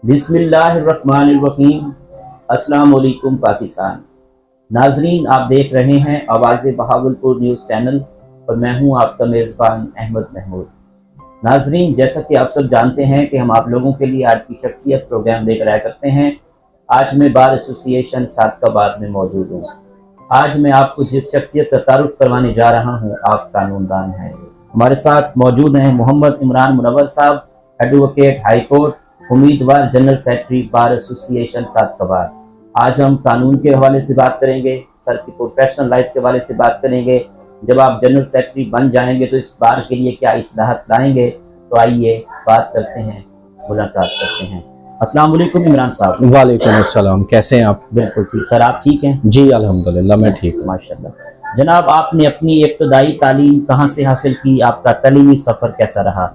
बिस्मिल्लाहिर्रहमानिर्रहीम। अस्सलाम वालेकुम पाकिस्तान। नाजरीन, आप देख रहे हैं आवाज़ बहावलपुर न्यूज़ चैनल और मैं हूं आपका मेज़बान अहमद महमूद। नाजरीन, जैसा कि आप सब जानते हैं कि हम आप लोगों के लिए आज की शख्सियत प्रोग्राम लेकर आया करते हैं। आज मैं बार एसोसिएशन सादकाबाद में मौजूद हूँ। आज मैं आपको जिस शख्सियत का तारुफ करवाने जा रहा हूँ, आप कानूनदान हैं। हमारे साथ मौजूद हैं मोहम्मद इमरान मुनव्वर साहब, एडवोकेट हाई कोर्ट, उम्मीदवार general secretary bar association Sadiqabad. आज हम कानून के हवाले से बात करेंगे, सर की प्रोफेशनल लाइफ के हवाले से बात करेंगे। जब आप जनरल सेक्रेटरी बन जाएंगे तो इस बार के लिए क्या इस्लाहत लाएंगे, तो आइए बात करते हैं, मुलाकात करते हैं। अस्सलाम वालेकुम इमरान साहब। वालेकुम अस्सलाम, कैसे हैं आप? बिल्कुल ठीक सर, आप ठीक हैं? जी अल्हम्दुलिल्लाह, मैं ठीक हूँ माशाल्लाह। जनाब, आपने अपनी इब्तदाई तालीम कहाँ से हासिल की? आपका तालीमी सफ़र कैसा रहा?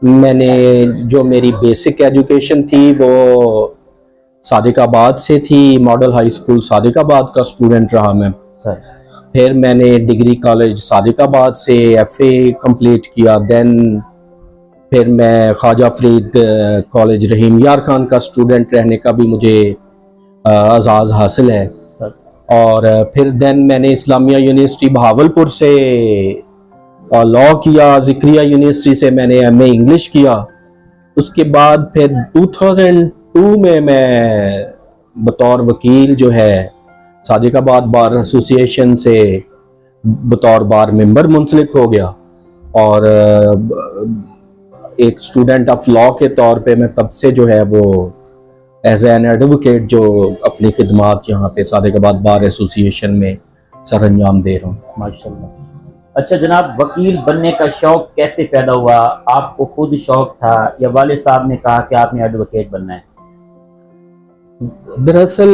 मैंने जो मेरी बेसिक एजुकेशन थी वो सादिकाबाद से थी। मॉडल हाई स्कूल सादिकाबाद का स्टूडेंट रहा मैं सर। फिर मैंने डिग्री कॉलेज सादिकाबाद से एफए कंप्लीट किया। देन फिर मैं ख्वाजा फरीद कॉलेज रहीम यार खान का स्टूडेंट रहने का भी मुझे एजाज़ हासिल है। और फिर देन मैंने इस्लामिया यूनिवर्सिटी बहावलपुर से लॉ किया। ज़िक्रिया यूनिवर्सिटी से मैंने एमए इंग्लिश किया। उसके बाद फिर 2002 में मैं बतौर वकील जो है सादिकाबाद बार एसोसिएशन से बतौर बार मेंबर मुंसलिक हो गया और एक स्टूडेंट ऑफ लॉ के तौर पे मैं तब से जो है वो एज एन एडवोकेट जो अपनी खिदमात यहाँ पे सादिकाबाद बार एसोसिएशन में सर अंजाम दे रहा हूँ। माशाल्लाह। अच्छा जनाब, वकील बनने का शौक कैसे पैदा हुआ? आपको खुद शौक था या वालिद साहब ने कहा कि आपने एडवोकेट बनना है? दरअसल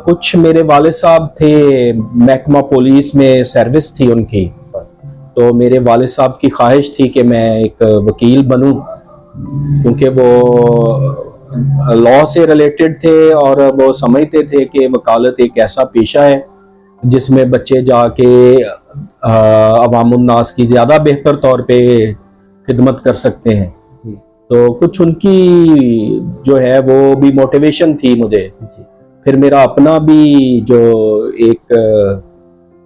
कुछ मेरे वालिद साहब थे, महकमा पुलिस में सर्विस थी उनकी, तो मेरे वालिद साहब की ख्वाहिश थी कि मैं एक वकील बनूं, क्योंकि वो लॉ से रिलेटेड थे और वो समझते थे कि वकालत एक ऐसा पेशा है जिसमें बच्चे जाके अवामुन्नास की ज़्यादा बेहतर तौर पे खिदमत कर सकते हैं। तो कुछ उनकी जो है वो भी मोटिवेशन थी मुझे। फिर मेरा अपना भी जो एक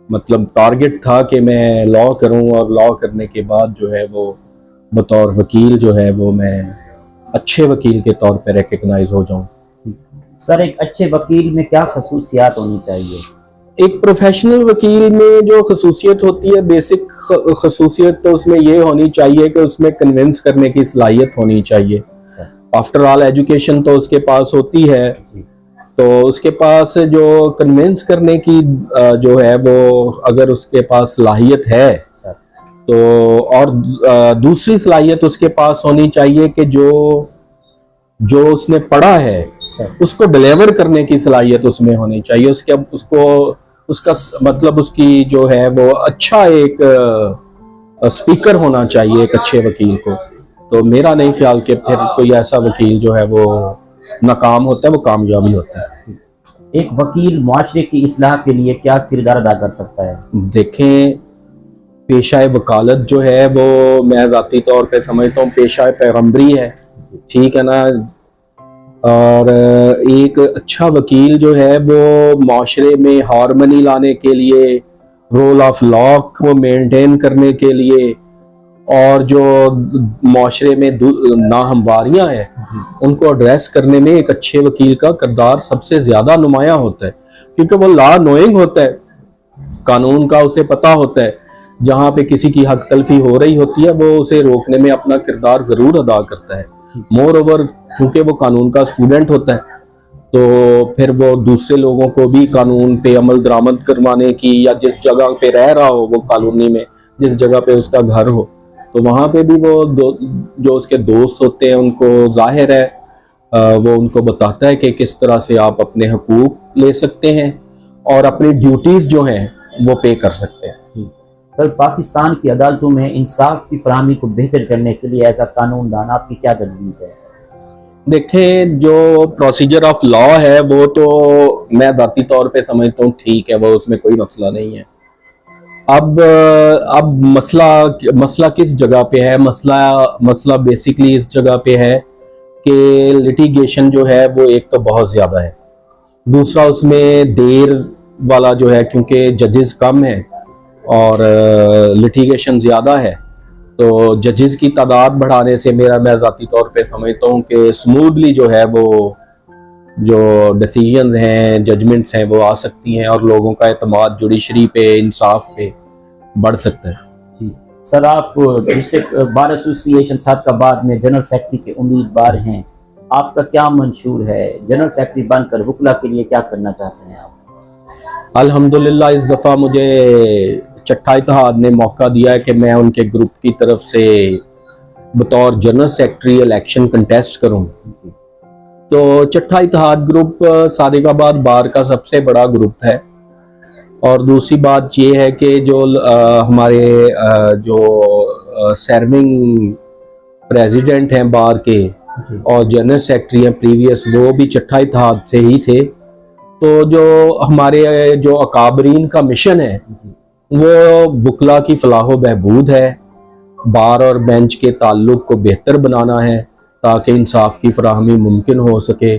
मतलब टारगेट था कि मैं लॉ करूं और लॉ करने के बाद जो है वो बतौर वकील जो है वो मैं अच्छे वकील के तौर पे रिकग्नाइज हो जाऊं। सर, एक अच्छे वकील में क्या खसूसियात होनी चाहिए? एक प्रोफेशनल वकील में जो खसूसियत होती है, बेसिक खसूसियत तो उसमें ये होनी चाहिए कि उसमें कन्विंस करने की सलाहियत होनी चाहिए। आफ्टर ऑल एजुकेशन तो उसके पास होती है, तो उसके पास जो कन्विंस करने की जो है वो अगर उसके पास सलाहियत है तो, और दूसरी सलाहियत उसके पास होनी चाहिए कि जो उसने पढ़ा है उसको डिलीवर करने की सलाहियत उसमें होनी चाहिए। उसका मतलब उसकी जो है वो अच्छा एक स्पीकर होना चाहिए एक अच्छे वकील को। तो मेरा नहीं ख्याल कि फिर कोई ऐसा वकील जो है वो नाकाम होता है, वो कामयाबी होता है। एक वकील मुआशरे की इस्लाह के लिए क्या किरदार अदा कर सकता है? देखें, पेशाए वकालत जो है वो मैं ज़ाती तौर पे समझता हूँ पेशाए पैगम्बरी है, ठीक है ना। और एक अच्छा वकील जो है वो माशरे में हार्मनी लाने के लिए, रोल ऑफ लॉ को मेंटेन करने के लिए और जो माशरे में नाहमवारियाँ हैं उनको एड्रेस करने में एक अच्छे वकील का किरदार सबसे ज़्यादा नुमायाँ होता है, क्योंकि वो लॉ नोइंग होता है, कानून का उसे पता होता है। जहाँ पे किसी की हक तलफी हो रही होती है वो उसे रोकने में अपना किरदार ज़रूर अदा करता है। मोर ओवर चूंकि वो कानून का स्टूडेंट होता है तो फिर वो दूसरे लोगों को भी कानून पे अमल दरामद करवाने की, या जिस जगह पे रह रहा हो वो कॉलोनी में, जिस जगह पे उसका घर हो, तो वहाँ पे भी वो जो उसके दोस्त होते हैं उनको जाहिर है वो उनको बताता है कि किस तरह से आप अपने हकूक ले सकते हैं और अपनी ड्यूटीज़ जो हैं वो पे कर सकते हैं। सर, पाकिस्तान की अदालतों में इंसाफ की फराहमी को बेहतर करने के लिए एज अ कानूनदान आपकी क्या तजवीज़ है? देखें, जो प्रोसीजर ऑफ लॉ है वो तो मैं ज़ाती तौर पे समझता हूँ ठीक है, वो उसमें कोई मसला नहीं है। अब मसला किस जगह पे है? मसला बेसिकली इस जगह पे है कि लिटिगेशन जो है वो एक तो बहुत ज़्यादा है, दूसरा उसमें देर वाला जो है, क्योंकि जजेस कम हैं और लिटिगेशन ज़्यादा है, तो जजेस की तादाद बढ़ाने से मैं ज़ाती तौर पे समझता हूँ कि स्मूथली जो है वो जो डिसीजंस हैं, जजमेंट्स हैं, वो आ सकती हैं और लोगों का एतमाद जुडिशरी पे, इंसाफ पे बढ़ सकता है। जी सर, आप डिस्ट्रिक्ट बार एसोसिएशन सादकाबाद में जनरल सेक्रेटरी के उम्मीदवार हैं, आपका क्या मंशूर है? जनरल सेक्रेटरी बनकर वकला के लिए क्या करना चाहते हैं आप? अल्हम्दुलिल्लाह इस दफ़ा मुझे चट्टा इत्तेहाद ने मौका दिया है कि मैं उनके ग्रुप की तरफ से बतौर जनरल सेक्रेटरी इलेक्शन कंटेस्ट करूं। तो चट्टा इत्तेहाद ग्रुप सादिकाबाद बार का सबसे बड़ा ग्रुप है, और दूसरी बात ये है कि जो हमारे जो सर्विंग प्रेसिडेंट हैं बार के और जनरल सेक्रेटरी हैं प्रीवियस, वो भी चट्टा इत्तेहाद से ही थे। तो जो हमारे जो अकाबरीन का मिशन है वो वकला की फलाह बहबूद है, बार और बेंच के ताल्लुक को बेहतर बनाना है ताकि इंसाफ की फराहमी मुमकिन हो सके,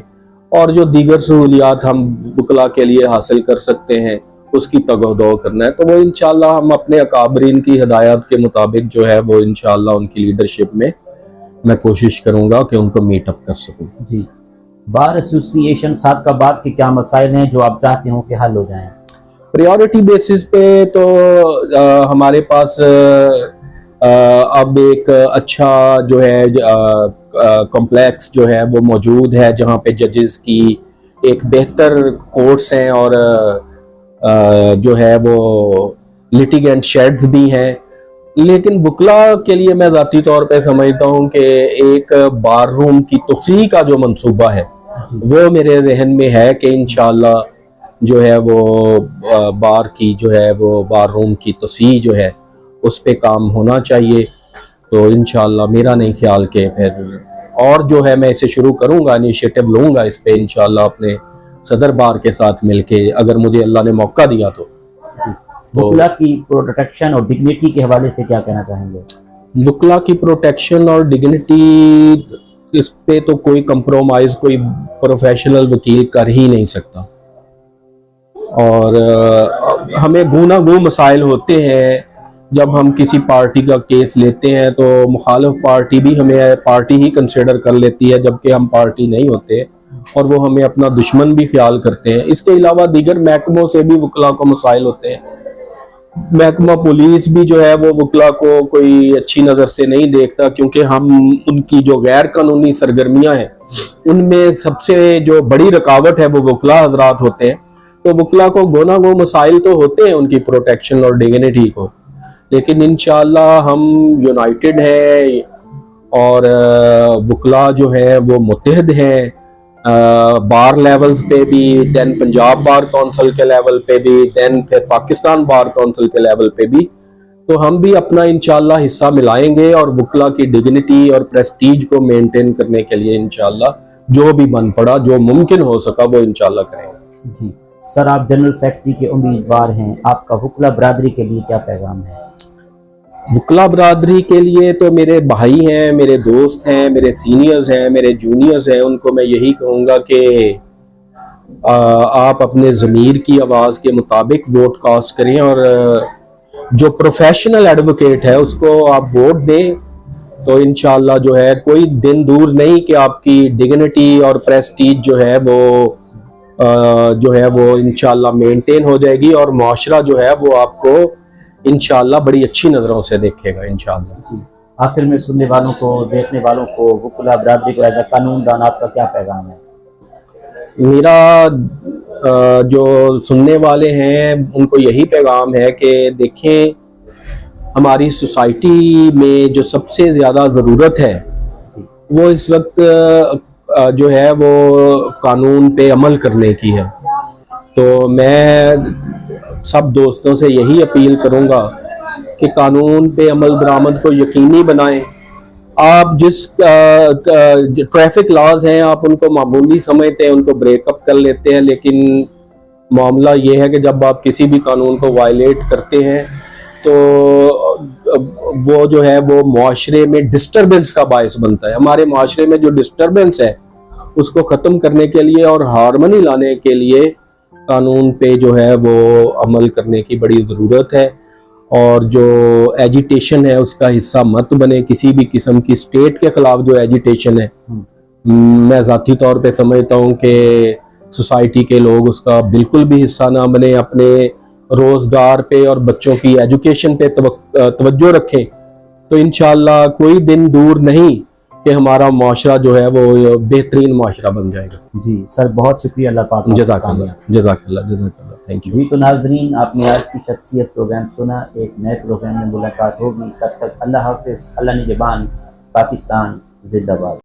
और जो दीगर सहूलियात हम वकला के लिए हासिल कर सकते हैं उसकी तगोदो करना है। तो वो इंशाल्लाह हम अपने अकाबरीन की हिदायत के मुताबिक जो है वो इंशाल्लाह उनकी लीडरशिप में मैं कोशिश करूंगा कि उनको मीटअप कर सकूं। जी, बार एसोसिएशन सादकाबाद के क्या मसाइल हैं जो आप चाहते हो कि हल हो जाएं? प्रायोरिटी बेसिस पे तो हमारे पास अब एक अच्छा जो है कॉम्प्लेक्स जो है वो मौजूद है, जहाँ पे जजेस की एक बेहतर कोर्ट्स हैं और जो है वो लिटिगेंट शेड्स भी हैं। लेकिन वकला के लिए मैं ज़ाती तौर पे समझता हूँ कि एक बार रूम की तोसी का जो मंसूबा है वो मेरे जहन में है कि इंशाल्लाह जो है वो बार की जो है वो बार रूम की तोसी जो है उस पे काम होना चाहिए। तो इंशाल्लाह मेरा नहीं ख्याल के फिर और जो है मैं इसे शुरू करूँगा, इनिशिएटिव लूँगा इस पे इंशाल्लाह अपने सदर बार के साथ मिलके, अगर मुझे अल्लाह ने मौका दिया तो। वकला की प्रोटेक्शन और डिग्निटी के हवाले से क्या कहना चाहेंगे? वकला की प्रोटेक्शन और डिग्निटी, इस पे तो कोई कंप्रोमाइज कोई प्रोफेशनल वकील कर ही नहीं सकता, और हमें गूना गू मसाइल होते हैं जब हम किसी पार्टी का केस लेते हैं तो मुखालिफ पार्टी भी हमें पार्टी ही कंसिडर कर लेती है, जबकि हम पार्टी नहीं होते और वो हमें अपना दुश्मन भी ख्याल करते हैं। इसके अलावा दीगर महकमों से भी वकला को मसाइल होते हैं। महकमा पुलिस भी जो है वो वकला को कोई अच्छी नज़र से नहीं देखता, क्योंकि हम उनकी जो गैर कानूनी सरगर्मियां हैं उनमें सबसे जो बड़ी रुकावट है वो वकला हजरात होते हैं। तो वकला को गोना गो मसाइल तो होते हैं उनकी प्रोटेक्शन और डिग्निटी को, लेकिन इंशाल्लाह हम यूनाइटेड हैं और वकला जो है वो मुत्तहद हैं, बार लेवल्स पे भी, देन पंजाब बार काउंसिल के लेवल पे भी, देन फिर पाकिस्तान बार काउंसिल के लेवल पे भी। तो हम भी अपना इंशाल्लाह हिस्सा मिलाएंगे और वकला की डिग्निटी और प्रेस्टीज को मेंटेन करने के लिए इंशाल्लाह जो भी बन पड़ा, जो मुमकिन हो सका वो इंशाल्लाह करेंगे। जी सर, आप जनरल सेक्रेटरी के उम्मीदवार हैं, आपका वकला बरादरी के लिए क्या पैगाम है? वकला बरादरी के लिए तो मेरे भाई हैं, मेरे दोस्त हैं, मेरे सीनियर्स हैं, मेरे जूनियर्स हैं, उनको मैं यही कहूँगा कि आप अपने ज़मीर की आवाज़ के मुताबिक वोट कास्ट करें और जो प्रोफेशनल एडवोकेट है उसको आप वोट दें। तो इंशाल्लाह जो है कोई दिन दूर नहीं कि आपकी डिग्निटी और प्रेस्टीज जो है वो इंशाल्लाह मेंटेन हो जाएगी और मुआशरा जो है वो आपको इंशाल्लाह बड़ी अच्छी नज़रों से देखेगा इंशाल्लाह। आखिर में सुनने वालों को, देखने वालों को, वकला बरादरी को एज अ कानूनदान आपका क्या पैगाम है? मेरा जो सुनने वाले हैं उनको यही पैगाम है कि देखें, हमारी सोसाइटी में जो सबसे ज़्यादा ज़रूरत है वो इस वक्त जो है वो कानून पे अमल करने की है। तो मैं सब दोस्तों से यही अपील करूंगा कि कानून पे अमल दरामद को यकीनी बनाएं। आप जिस ट्रैफिक लॉज हैं आप उनको मामूली समझते हैं, उनको ब्रेकअप कर लेते हैं, लेकिन मामला ये है कि जब आप किसी भी कानून को वायलेट करते हैं तो वो जो है वो माशरे में डिस्टरबेंस का बायस बनता है। हमारे माशरे में जो डिस्टरबेंस है उसको ख़त्म करने के लिए और हार्मनी लाने के लिए कानून पे जो है वो अमल करने की बड़ी ज़रूरत है। और जो एजिटेशन है उसका हिस्सा मत बने, किसी भी किस्म की स्टेट के ख़िलाफ़ जो एजिटेशन है मैं ज़ाती तौर पे समझता हूँ कि सोसाइटी के लोग उसका बिल्कुल भी हिस्सा ना बने, अपने रोज़गार पे और बच्चों की एजुकेशन पे तवज्जो रखें, तो इंशाअल्लाह कोई दिन दूर नहीं कि हमारा माशरा जो है वो बेहतरीन माशरा बन जाएगा। जी सर, बहुत शुक्रिया। अल्लाह पाक जज़ाकल्लाह जज़ाकल्लाह जज़ाकल्लाह, थैंक यू। जी तो नाजरीन, आपने आज की शख्सियत प्रोग्राम सुना। एक नए प्रोग्राम में मुलाकात होगी, तब तक अल्लाह हाफिज़। अल्लाह निगहबान। पाकिस्तान जिंदाबाद।